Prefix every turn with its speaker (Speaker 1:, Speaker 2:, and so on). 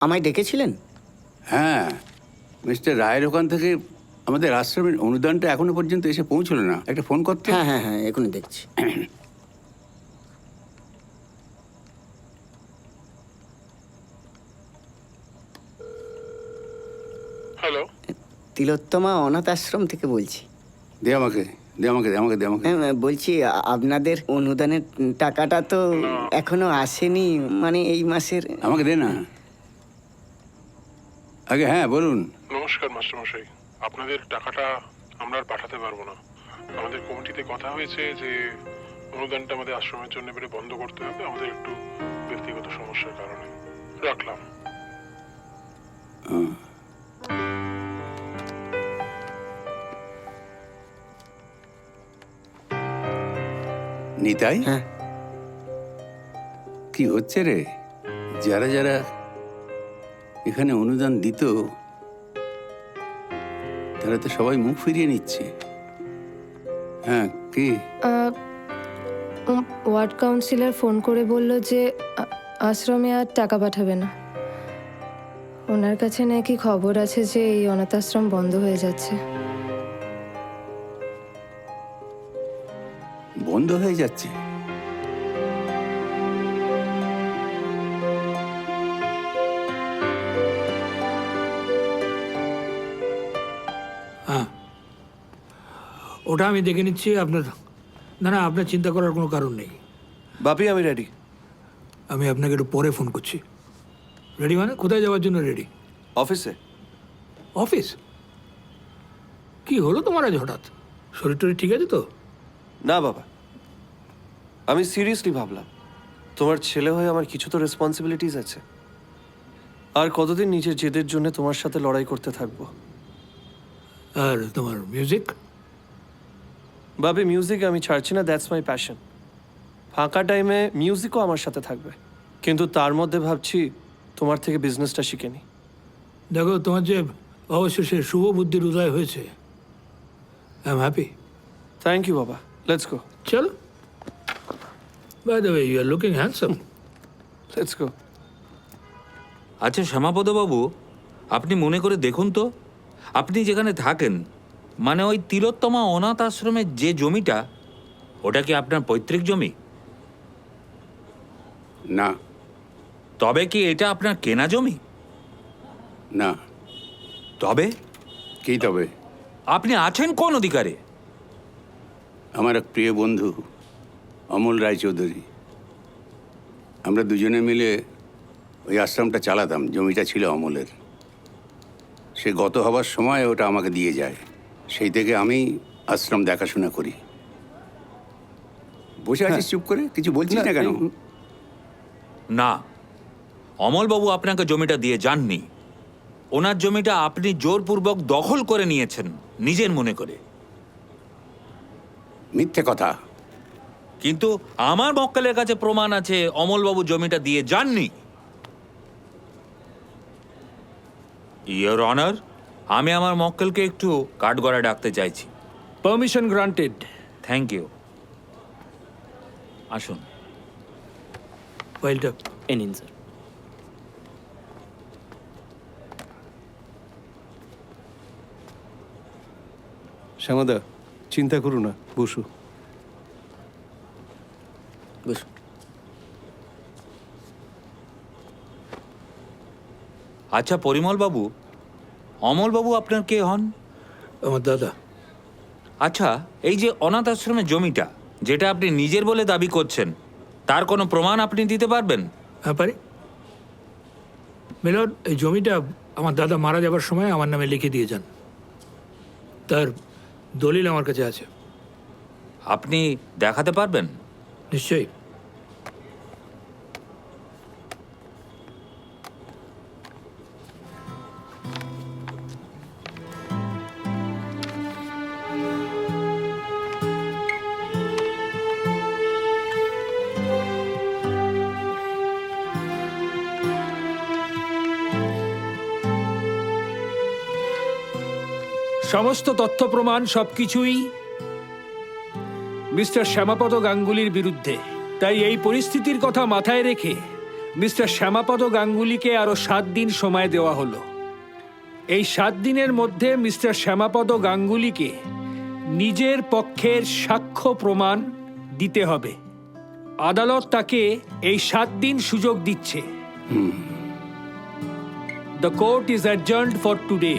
Speaker 1: আমায় ডেকেছিলেন?
Speaker 2: হ্যাঁ, মিস্টার রায়ের ওখান থেকে আমাদের আশ্রমের অনুদানটা এখনো পর্যন্ত এসে পৌঁছলো না। একটা ফোন করতে।
Speaker 1: হ্যাঁ হ্যাঁ হ্যাঁ, এখনই দেখছি।
Speaker 3: হ্যালো।
Speaker 1: তিলোত্তমা অনাথ আশ্রম থেকে বলছি।
Speaker 2: দে আমাকে, দে আমাকে, দে আমাকে, দে আমাকে।
Speaker 1: বলছি আপনাদের অনুদানের টাকাটা তো এখনো আসেনি, মানে এই মাসের।
Speaker 2: আমাকে দে না আগে। হ্যাঁ বলুন।
Speaker 3: নমস্কার মাস্টারমশাই, আপনাদের টাকাটা আমরা আর পাঠাতে পারবো না। আমাদের কমিটিতে কথা হয়েছে যে অনুদানটা আমাদের আশ্রমের জন্য এবারে বন্ধ করতে হবে, আমাদের একটু ব্যক্তিগত সমস্যার কারণে। রাখলাম।
Speaker 2: নিতাই,
Speaker 1: হ্যাঁ,
Speaker 2: কি হচ্ছে রে? যারা যারা এখানে অনুদান দিত তারা তো সবাই মুখ ফিরিয়ে নিচ্ছে। হ্যাঁ, কি?
Speaker 4: ওয়ার্ড কাউন্সিলর ফোন করে বলল যে আশ্রমে আর টাকা পাঠাবে না। ওনার কাছে নাকি খবর আছে যে এই অনাথ আশ্রম বন্ধ হয়ে যাচ্ছে।
Speaker 2: বন্ধ হয়ে যাচ্ছে?
Speaker 5: হ্যাঁ, ওটা আমি দেখে নিচ্ছি। আপনার না না, আপনার চিন্তা করার কোনো কারণ নেই।
Speaker 6: বাপি, আমি রেডি।
Speaker 5: আমি আপনাকে একটু পরে ফোন করছি। রেডি মানে কোথায় যাওয়ার জন্য রেডি?
Speaker 6: অফিসে।
Speaker 5: অফিস? কি হলো তোমার আজ হঠাৎ? শরীর টরীর ঠিক আছে তো?
Speaker 6: না বাবা, আমি সিরিয়াসলি ভাবলাম তোমার ছেলে হয়ে আমার কিছু তো রেসপন্সিবিলিটিস আছে। আর কতদিন নিজের জেদের জন্য তোমার সাথে লড়াই করতে থাকবো।
Speaker 5: আর তোমার মিউজিক?
Speaker 6: বাবি, মিউজিক আমি ছাড়ছি না, দ্যাটস মাই প্যাশন। ফাঁকা টাইমে মিউজিকও আমার সাথে থাকবে, কিন্তু তার মধ্যে ভাবছি তোমার থেকে বিজনেসটা শিখে নি।
Speaker 5: দেখো, তোমার যে অবশেষে শুভ বুদ্ধির উদয় হয়েছে, I am happy.
Speaker 6: Thank you বাবা, লেটস গো।
Speaker 5: চলো। By the way, you are looking handsome.
Speaker 6: Let's go.
Speaker 7: আচ্ছা শ্যামাপদবাবু, আপনি মনে করে দেখুন তো, আপনি যেখানে থাকেন, মানে ওই তিলোত্তমা অনাথ আশ্রমের যে জমিটা, ওটা কি আপনার পৈতৃক জমি?
Speaker 2: না।
Speaker 7: তবে কি এটা আপনার কেনা জমি?
Speaker 2: না।
Speaker 7: তবে
Speaker 2: কি তবে?
Speaker 7: আপনি আছেন কোন অধিকারে?
Speaker 2: আমার এক প্রিয় বন্ধু অমল রায়চৌধুরী, আমরা দুজনে মিলে ওই আশ্রমটা চালাতাম। জমিটা ছিল অমলের। সে গত হবার সময় ওটা আমাকে দিয়ে যায়। সেই থেকে আমি আশ্রম দেখাশোনা করি। বসে আছিস চুপ করে, কিছু বলছিস না কেন?
Speaker 7: না, অমলবাবু আপনাকে জমিটা দিয়ে যাননি। ওনার জমিটা আপনি জোরপূর্বক দখল করে নিয়েছেন নিজের মনে করে।
Speaker 2: মিথ্যে কথা।
Speaker 7: কিন্তু আমার মক্কেলের কাছে প্রমাণ আছে অমলবাবু জমিটা দিয়ে যাননি। ইয়োর অনার, আমি আমার মক্কেলকে একটু কাঠগড়ায় ডাকতে চাইছি।
Speaker 5: Permission granted.
Speaker 7: Thank you. আসুন।
Speaker 5: ফাইলটা
Speaker 1: এ নিন স্যার।
Speaker 6: শ্যামাদা, চিন্তা করো না, বসু।
Speaker 1: বসুন।
Speaker 7: আচ্ছা পরিমলবাবু, অমলবাবু আপনার কে হন?
Speaker 5: আমার দাদা।
Speaker 7: আচ্ছা, এই যে অনাথ আশ্রমের জমিটা, যেটা আপনি নিজের বলে দাবি করছেন, তার কোনো প্রমাণ আপনি দিতে পারবেন?
Speaker 5: হ্যাঁ পারি। মিলন, এই জমিটা আমার দাদা মারা যাবার সময় আমার নামে লিখে দিয়ে যান। তার দলিল আমার কাছে আছে।
Speaker 7: আপনি দেখাতে পারবেন?
Speaker 5: নিশ্চয়ই। সমস্ত তথ্য প্রমাণ সবকিছুই মিস্টার শ্যামাপদ গাঙ্গুলির বিরুদ্ধে। তাই এই পরিস্থিতির কথা মাথায় রেখে
Speaker 8: মিস্টার শ্যামাপদ গাঙ্গুলিকে আরো 7 দিন সময় দেওয়া হলো। এই 7 দিনের মধ্যে মিস্টার শ্যামাপদ গাঙ্গুলিকে নিজের পক্ষের সাক্ষ্য প্রমাণ দিতে হবে। আদালত তাকে এই 7 দিন সুযোগ দিচ্ছে। The court is adjourned for today.